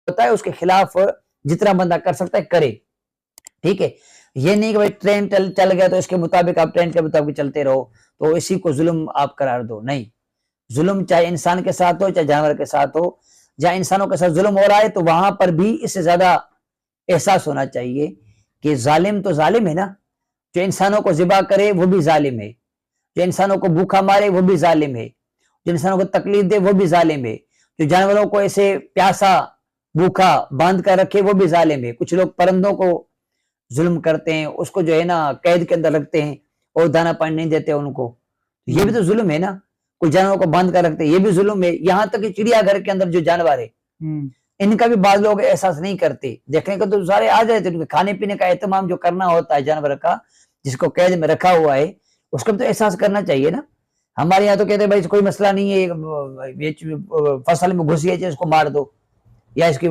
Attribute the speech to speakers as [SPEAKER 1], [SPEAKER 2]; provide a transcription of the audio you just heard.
[SPEAKER 1] ہوتا ہے اس کے خلاف جتنا بندہ کر سکتا ہے کرے، ٹھیک ہے۔ یہ نہیں کہ بھائی ٹرین چل گیا تو اس کے مطابق آپ ٹرین کے مطابق چلتے رہو تو اسی کو ظلم آپ قرار دو، نہیں۔ ظلم چاہے انسان کے ساتھ ہو چاہے جانور کے ساتھ ہو، جہاں انسانوں کے ساتھ ظلم ہو رہا ہے تو وہاں پر بھی اس سے زیادہ احساس ہونا چاہیے کہ ظالم تو ظالم ہے نا، جو انسانوں کو ذبح کرے وہ بھی ظالم ہے، جو انسانوں کو بھوکا مارے وہ بھی ظالم ہے، جو انسانوں کو تکلیف دے وہ بھی ظالم ہے، جو جانوروں کو ایسے پیاسا بھوکا باندھ کر رکھے وہ بھی ظالم ہے۔ کچھ لوگ پرندوں کو ظلم کرتے ہیں، اس کو جو ہے نا قید کے اندر رکھتے ہیں اور دانا پانی نہیں دیتے ان کو، یہ بھی تو ظلم ہے نا۔ کوئی جانوروں کو باندھ کر رکھتے ہیں، یہ بھی ظلم ہے۔ یہاں تک کہ چڑیا گھر کے اندر جو جانور ہے ان کا بھی بعض لوگ احساس نہیں کرتے، دیکھنے کو تو سارے آ جاتے ہیں، کھانے پینے کا اہتمام جو کرنا ہوتا ہے جانور کا، جس کو قید میں رکھا ہوا ہے اس کو تو احساس کرنا چاہیے نا۔ ہمارے یہاں تو کہتے ہیں بھائی کوئی مسئلہ نہیں ہے، فصل میں گھس گئی اس کو مار دو یا اس کی